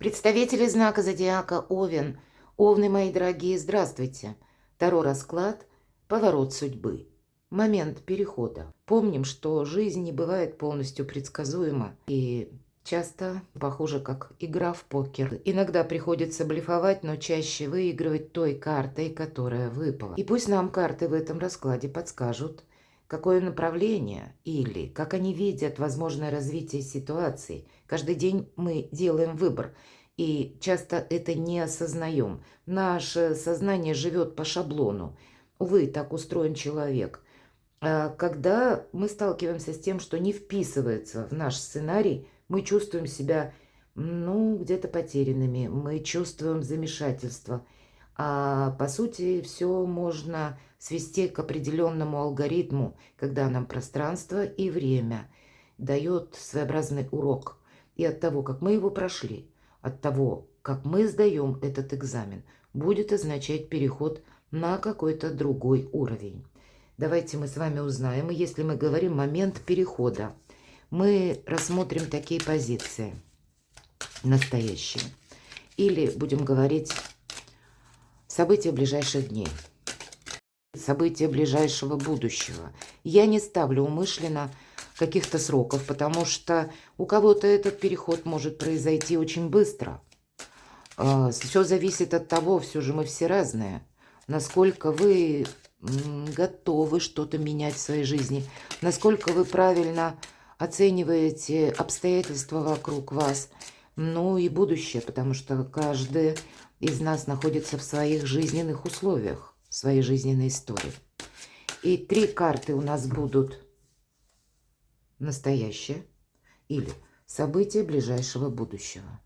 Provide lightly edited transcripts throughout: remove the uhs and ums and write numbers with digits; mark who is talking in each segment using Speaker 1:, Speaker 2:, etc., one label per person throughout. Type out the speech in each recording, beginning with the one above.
Speaker 1: Представители знака зодиака Овен. Овны, мои дорогие, здравствуйте. Таро расклад «Поворот судьбы». Момент перехода. Помним, что жизнь не бывает полностью предсказуема и часто похоже как игра в покер. Иногда приходится блефовать, но чаще выигрывать той картой, которая выпала. И пусть нам карты в этом раскладе подскажут, какое направление или как они видят возможное развитие ситуации. Каждый день мы делаем выбор, и часто это не осознаем. Наше сознание живет по шаблону. Увы, так устроен человек. Когда мы сталкиваемся с тем, что не вписывается в наш сценарий, мы чувствуем себя, где-то потерянными, мы чувствуем замешательство. А по сути, все можно свести к определенному алгоритму, когда нам пространство и время дает своеобразный урок. И от того, как мы его прошли, от того, как мы сдаем этот экзамен, будет означать переход на какой-то другой уровень. Давайте мы с вами узнаем, и если мы говорим момент перехода, мы рассмотрим такие позиции настоящие. Или будем говорить события ближайших дней, события ближайшего будущего. Я не ставлю умышленно каких-то сроков, потому что у кого-то этот переход может произойти очень быстро. Все зависит от того, все же мы все разные, насколько вы готовы что-то менять в своей жизни, насколько вы правильно оцениваете обстоятельства вокруг вас, ну и будущее, потому что каждый из нас находится в своих жизненных условиях, в своей жизненной истории. И 3 карты у нас будут настоящее или события ближайшего будущего.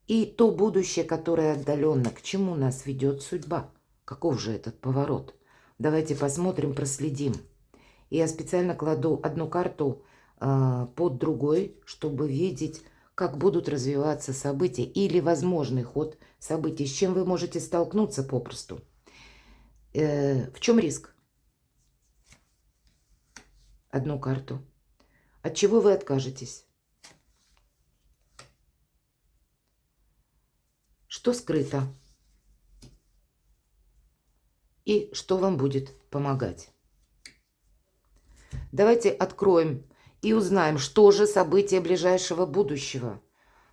Speaker 1: И то будущее, которое отдаленно, к чему нас ведет судьба. Каков же этот поворот? Давайте посмотрим, проследим. Я специально кладу одну карту под другой, чтобы видеть, как будут развиваться события или возможный ход событий, с чем вы можете столкнуться попросту. В чем риск? Одну карту. От чего вы откажетесь? Что скрыто? И что вам будет помогать? Давайте откроем и узнаем, что же события ближайшего будущего.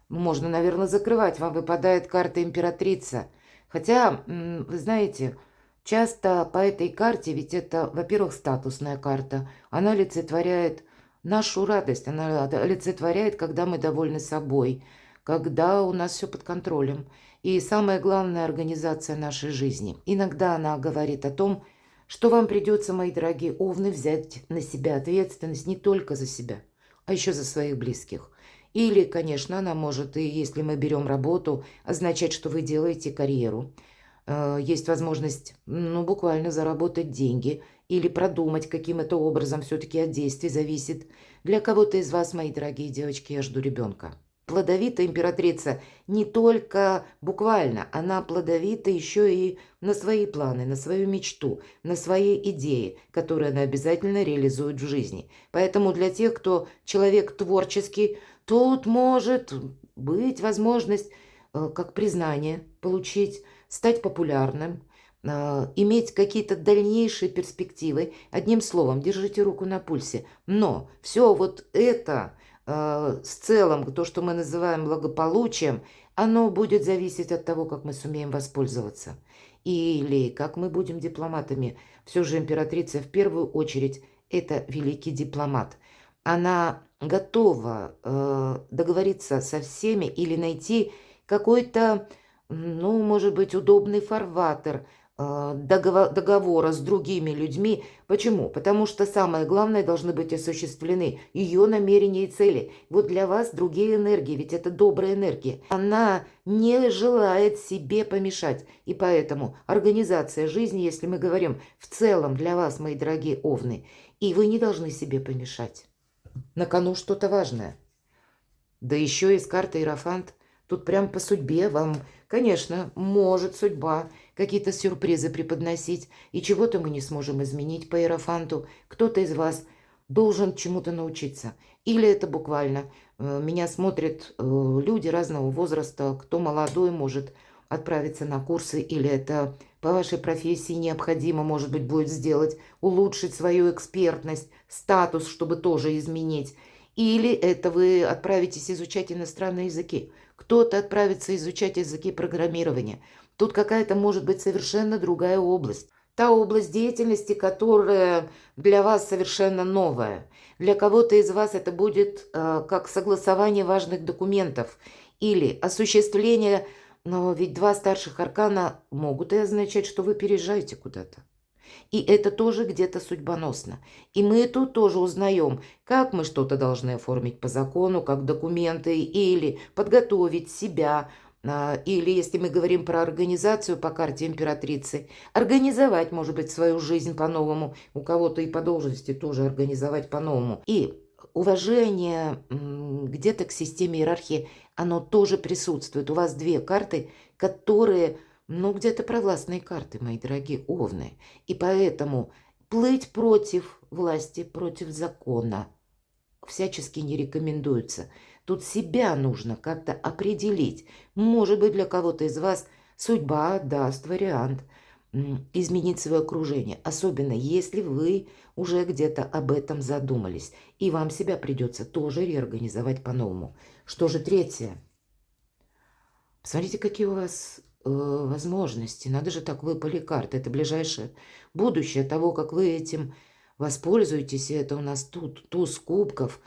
Speaker 1: Можно, наверное, закрывать. Вам выпадает карта императрица. Хотя, вы знаете, часто по этой карте, ведь это, во-первых, статусная карта, она олицетворяет нашу радость, она олицетворяет, когда мы довольны собой, когда у нас все под контролем. И самое главное, организация нашей жизни. Иногда она говорит о том, что вам придется, мои дорогие овны, взять на себя ответственность не только за себя, а еще за своих близких. Или, конечно, она может, и если мы берем работу, означать, что вы делаете карьеру. Есть возможность, буквально заработать деньги или продумать, каким это образом все-таки от действий зависит. Для кого-то из вас, мои дорогие девочки, я жду ребенка. Плодовитая императрица не только буквально, она плодовита еще и на свои планы, на свою мечту, на свои идеи, которые она обязательно реализует в жизни. Поэтому для тех, кто человек творческий, тут может быть возможность как признание получить, стать популярным, иметь какие-то дальнейшие перспективы. Одним словом, держите руку на пульсе. Но все вот это в целом, то, что мы называем благополучием, оно будет зависеть от того, как мы сумеем воспользоваться. Или как мы будем дипломатами. Все же императрица в первую очередь это великий дипломат. Она готова договориться со всеми или найти какой-то, может быть, удобный фарватер договора с другими людьми. Почему? Потому что самое главное должны быть осуществлены ее намерения и цели. Вот для вас другие энергии, ведь это добрая энергия. Она не желает себе помешать. И поэтому организация жизни, если мы говорим в целом для вас, мои дорогие овны, и вы не должны себе помешать. На кону что-то важное. Да еще и с картой Иерофант. Тут прям по судьбе вам, конечно, может судьба какие-то сюрпризы преподносить. И чего-то мы не сможем изменить по Иерофанту. Кто-то из вас должен чему-то научиться. Или это буквально меня смотрят люди разного возраста, кто молодой может отправиться на курсы, или это по вашей профессии необходимо, может быть, будет сделать, улучшить свою экспертность, статус, чтобы тоже изменить. Или это вы отправитесь изучать иностранные языки. Кто-то отправится изучать языки программирования. Тут какая-то может быть совершенно другая область. Та область деятельности, которая для вас совершенно новая. Для кого-то из вас это будет как согласование важных документов или осуществление, но ведь два старших аркана могут и означать, что вы переезжаете куда-то. И это тоже где-то судьбоносно. И мы тут тоже узнаем, как мы что-то должны оформить по закону, как документы, или подготовить себя, или, если мы говорим про организацию по карте императрицы, организовать, может быть, свою жизнь по-новому, у кого-то и по должности тоже организовать по-новому. И уважение где-то к системе иерархии, оно тоже присутствует. У вас две карты, которые, ну, где-то провластные карты, мои дорогие овны. И поэтому плыть против власти, против закона всячески не рекомендуется. Тут себя нужно как-то определить. Может быть, для кого-то из вас судьба даст вариант изменить свое окружение. Особенно, если вы уже где-то об этом задумались. И вам себя придется тоже реорганизовать по-новому. Что же третье? Посмотрите, какие у вас возможности. Надо же, так выпали карты. Это ближайшее будущее того, как вы этим воспользуетесь. И это у нас тут туз кубков.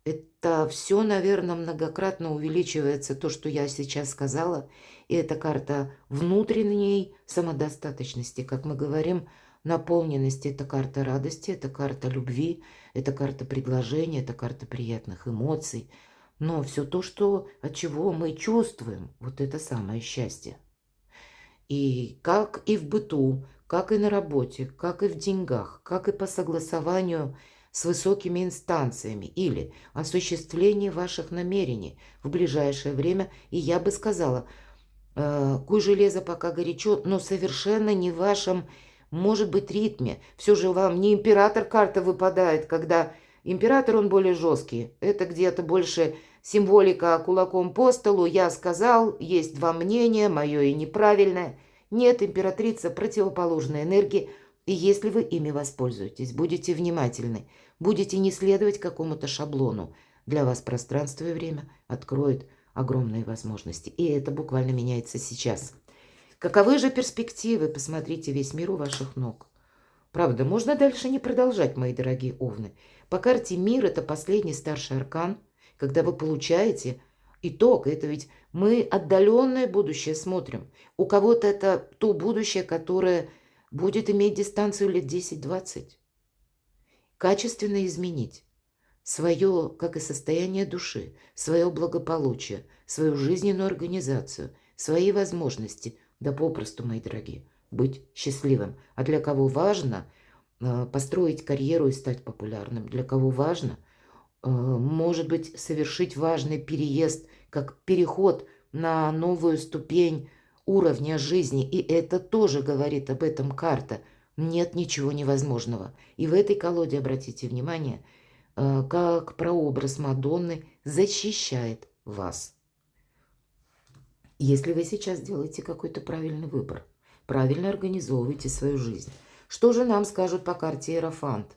Speaker 1: Это все, наверное, многократно увеличивается, то, что я сейчас сказала. И это карта внутренней самодостаточности, как мы говорим, наполненности. Это карта радости, это карта любви, это карта предложения, это карта приятных эмоций. Но все то, что, от чего мы чувствуем, вот это самое счастье. И как и в быту, как и на работе, как и в деньгах, как и по согласованию с высокими инстанциями или осуществление ваших намерений в ближайшее время. И я бы сказала, куй железо пока горячо, но совершенно не в вашем, может быть, ритме. Все же вам не император карта выпадает, когда император, он более жесткий. Это где-то больше символика кулаком по столу. Я сказал, есть два мнения, мое и неправильное. Нет, императрица противоположной энергии. И если вы ими воспользуетесь, будете внимательны, будете не следовать какому-то шаблону, для вас пространство и время откроет огромные возможности. И это буквально меняется сейчас. Каковы же перспективы? Посмотрите, весь мир у ваших ног. Правда, можно дальше не продолжать, мои дорогие овны. По карте мир – это последний старший аркан, когда вы получаете итог. Это ведь мы отдаленное будущее смотрим. У кого-то это то будущее, которое будет иметь дистанцию лет 10-20. Качественно изменить свое, как и состояние души, свое благополучие, свою жизненную организацию, свои возможности, да попросту, мои дорогие, быть счастливым. А для кого важно построить карьеру и стать популярным, для кого важно, может быть, совершить важный переезд, как переход на новую ступень уровня жизни. И это тоже говорит об этом карта. Нет ничего невозможного. И в этой колоде, обратите внимание, как прообраз Мадонны защищает вас. Если вы сейчас делаете какой-то правильный выбор, правильно организовываете свою жизнь, что же нам скажут по карте Иерофант?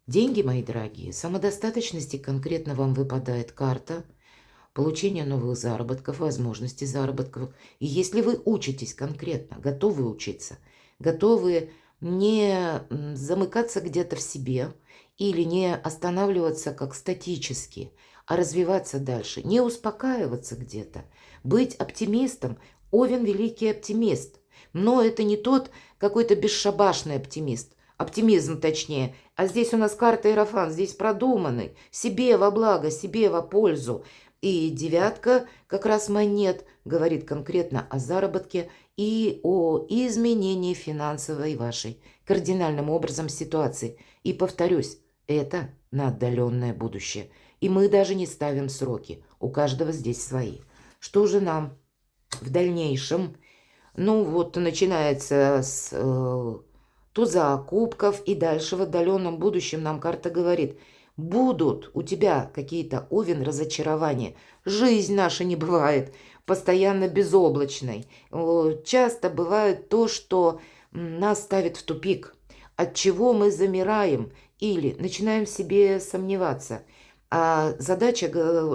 Speaker 1: Деньги, мои дорогие, самодостаточности конкретно вам выпадает карта получения новых заработков, возможностей заработков. И если вы учитесь конкретно, готовы учиться, готовы не замыкаться где-то в себе или не останавливаться как статически, а развиваться дальше, не успокаиваться где-то, быть оптимистом. Овен – великий оптимист, но это не тот какой-то бесшабашный оптимист, оптимизм точнее. А здесь у нас карта Иерофант, здесь продуманный, себе во благо, себе во пользу. И девятка как раз монет говорит конкретно о заработке и о изменении финансовой вашей кардинальным образом ситуации. И повторюсь, это на отдаленное будущее. И мы даже не ставим сроки, у каждого здесь свои. Что же нам в дальнейшем? Ну вот начинается с туза кубков, и дальше в отдаленном будущем нам карта говорит, будут у тебя какие-то овен разочарования. Жизнь наша не бывает постоянно безоблачной. Часто бывает то, что нас ставит в тупик, от чего мы замираем или начинаем в себе сомневаться. А задача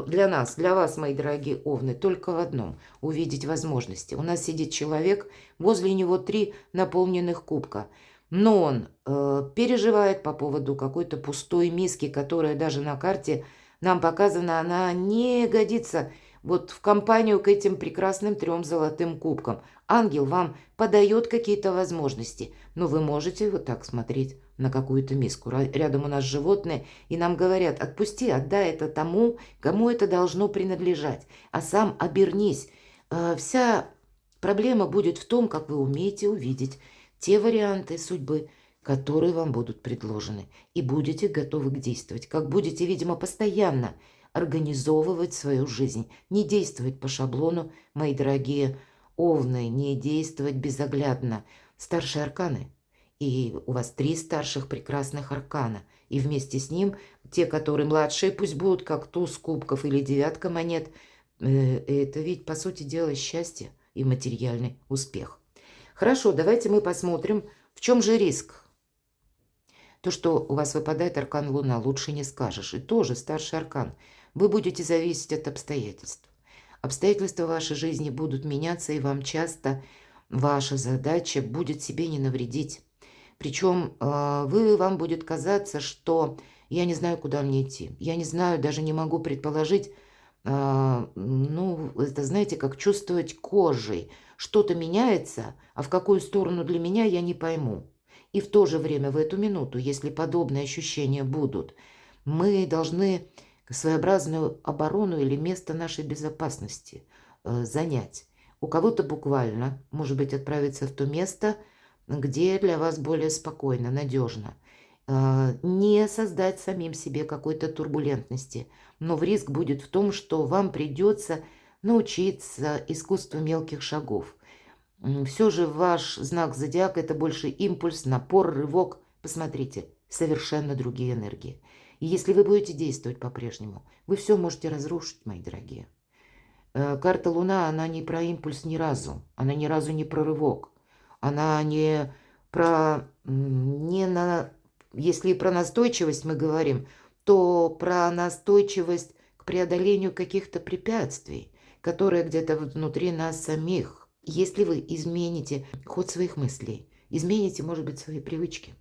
Speaker 1: для нас, для вас, мои дорогие овны, только в одном – увидеть возможности. У нас сидит человек, возле него 3 наполненных кубка. Но он переживает по поводу какой-то пустой миски, которая даже на карте нам показана, она не годится вот в компанию к этим прекрасным 3 золотым кубкам. Ангел вам подает какие-то возможности, но вы можете вот так смотреть на какую-то миску. Рядом у нас животные, и нам говорят, отпусти, отдай это тому, кому это должно принадлежать, а сам обернись. Вся проблема будет в том, как вы умеете увидеть те варианты судьбы, которые вам будут предложены, и будете готовы к действовать, как будете, видимо, постоянно организовывать свою жизнь, не действовать по шаблону, мои дорогие овны, не действовать безоглядно. Старшие арканы, и у вас 3 старших прекрасных аркана, и вместе с ним те, которые младшие, пусть будут как туз кубков или 9 монет, это ведь, по сути дела, счастье и материальный успех. Хорошо, давайте мы посмотрим, в чем же риск. То, что у вас выпадает аркан Луна, лучше не скажешь. И тоже старший аркан. Вы будете зависеть от обстоятельств. Обстоятельства вашей жизни будут меняться, и вам часто ваша задача будет себе не навредить. Причем вам будет казаться, что я не знаю, куда мне идти. Я не знаю, даже не могу предположить. Ну, это знаете, как чувствовать кожей. Что-то меняется, а в какую сторону для меня я не пойму. И в то же время, в эту минуту, если подобные ощущения будут, мы должны своеобразную оборону или место нашей безопасности занять. У кого-то буквально, может быть, отправиться в то место, где для вас более спокойно, надежно. Не создать самим себе какой-то турбулентности, но риск будет в том, что вам придется научиться искусству мелких шагов. Все же ваш знак зодиака – это больше импульс, напор, рывок. Посмотрите, совершенно другие энергии. И если вы будете действовать по-прежнему, вы все можете разрушить, мои дорогие. Карта Луна, она не про импульс ни разу. Она ни разу не про рывок. Она не про... Если про настойчивость мы говорим, то про настойчивость к преодолению каких-то препятствий, которые где-то внутри нас самих. Если вы измените ход своих мыслей, измените, может быть, свои привычки,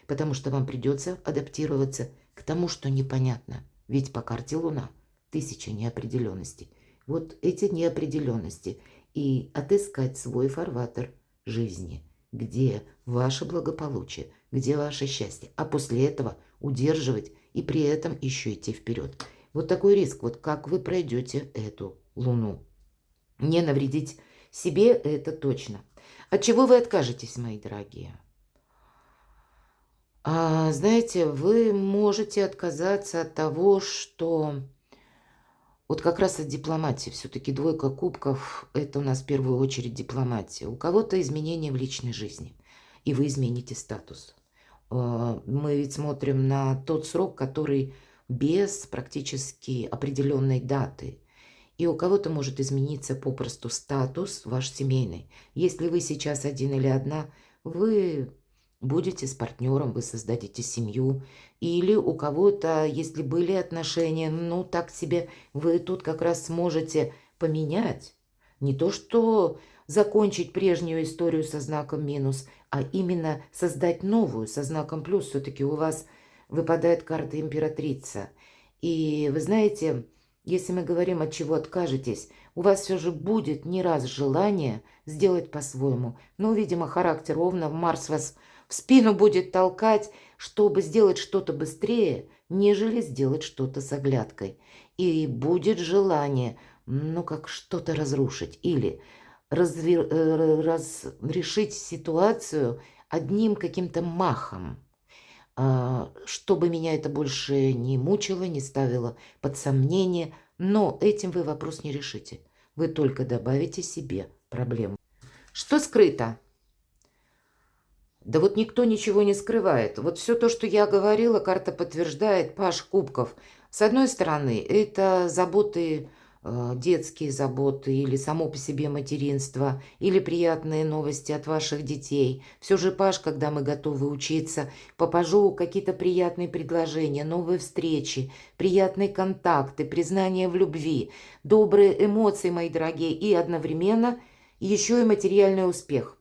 Speaker 1: потому что вам придется адаптироваться к тому, что непонятно. Ведь по карте Луна 1000 неопределенностей. Вот эти неопределенности и отыскать свой фарватер жизни, где ваше благополучие, где ваше счастье, а после этого удерживать и при этом еще идти вперед. Вот такой риск, вот как вы пройдете эту Луну. Не навредить себе это точно. От чего вы откажетесь, мои дорогие? Знаете, вы можете отказаться от того, что... Вот как раз от дипломатии. Все-таки 2 кубков – это у нас в первую очередь дипломатия. У кого-то изменения в личной жизни, и вы измените статус. Мы ведь смотрим на тот срок, который без практически определенной даты. И у кого-то может измениться попросту статус ваш семейный. Если вы сейчас один или одна, вы будете с партнером, вы создадите семью. Или у кого-то, если были отношения, ну так себе, вы тут как раз сможете поменять. Не то, что закончить прежнюю историю со знаком минус, а именно создать новую со знаком плюс. Все-таки у вас выпадает карта императрица. И вы знаете... Если мы говорим, от чего откажетесь, у вас все же будет не раз желание сделать по-своему. Но, видимо, характер Овна, Марс вас в спину будет толкать, чтобы сделать что-то быстрее, нежели сделать что-то с оглядкой. И будет желание, ну, как что-то разрушить или разрешить ситуацию одним каким-то махом. Чтобы меня это больше не мучило, не ставило под сомнение, но этим вы вопрос не решите. Вы только добавите себе проблему. Что скрыто? Да вот никто ничего не скрывает. Вот все то, что я говорила, карта подтверждает. Паш кубков. С одной стороны, это заботы, детские заботы или само по себе материнство, или приятные новости от ваших детей. Все же, Паш, когда мы готовы учиться, по пажу какие-то приятные предложения, новые встречи, приятные контакты, признание в любви, добрые эмоции, мои дорогие, и одновременно еще и материальный успех.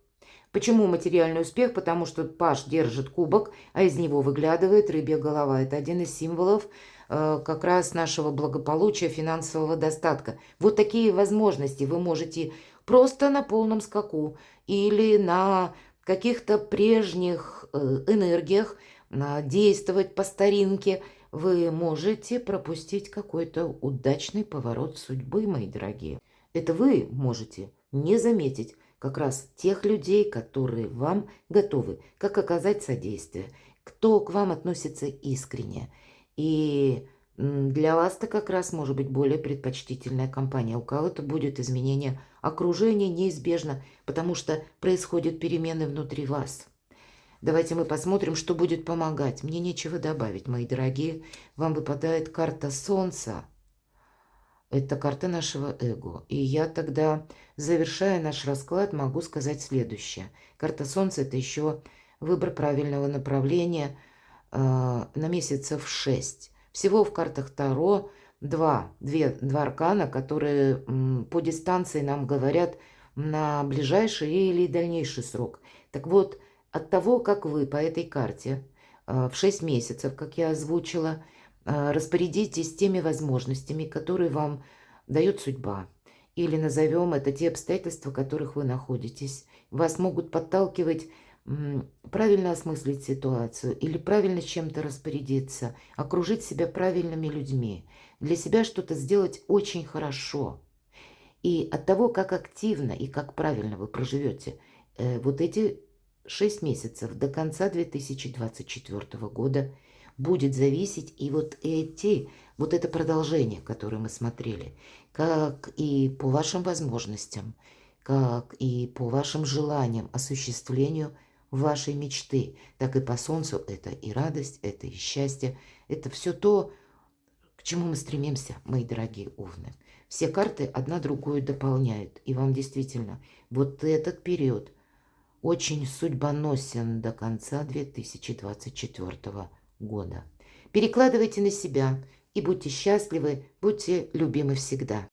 Speaker 1: Почему материальный успех? Потому что паж держит кубок, а из него выглядывает рыбья голова. Это один из символов как раз нашего благополучия, финансового достатка. Вот такие возможности вы можете просто на полном скаку или на каких-то прежних энергиях действовать по старинке. Вы можете пропустить какой-то удачный поворот судьбы, мои дорогие. Это вы можете не заметить как раз тех людей, которые вам готовы, как оказать содействие, кто к вам относится искренне. И для вас-то как раз может быть более предпочтительная компания. У кого-то будет изменение окружения неизбежно, потому что происходят перемены внутри вас. Давайте мы посмотрим, что будет помогать. Мне нечего добавить, мои дорогие. Вам выпадает карта Солнца. Это карта нашего эго. И я тогда, завершая наш расклад, могу сказать следующее. Карта Солнца – это еще выбор правильного направления на месяцев 6. Всего в картах Таро два аркана, которые по дистанции нам говорят на ближайший или дальнейший срок. Так вот, от того, как вы по этой карте в 6 месяцев, как я озвучила, распорядитесь теми возможностями, которые вам дает судьба. Или назовем это те обстоятельства, в которых вы находитесь. Вас могут подталкивать правильно осмыслить ситуацию или правильно с чем-то распорядиться, окружить себя правильными людьми, для себя что-то сделать очень хорошо. И от того, как активно и как правильно вы проживете вот эти 6 месяцев до конца 2024 года будет зависеть и вот это продолжение, которое мы смотрели, как и по вашим возможностям, как и по вашим желаниям, осуществлению вашей мечты, так и по Солнцу это и радость, это и счастье, это все то, к чему мы стремимся, мои дорогие овны. Все карты одна другую дополняют, и вам действительно вот этот период очень судьбоносен до конца 2024 года. Перекладывайте на себя и будьте счастливы, будьте любимы всегда.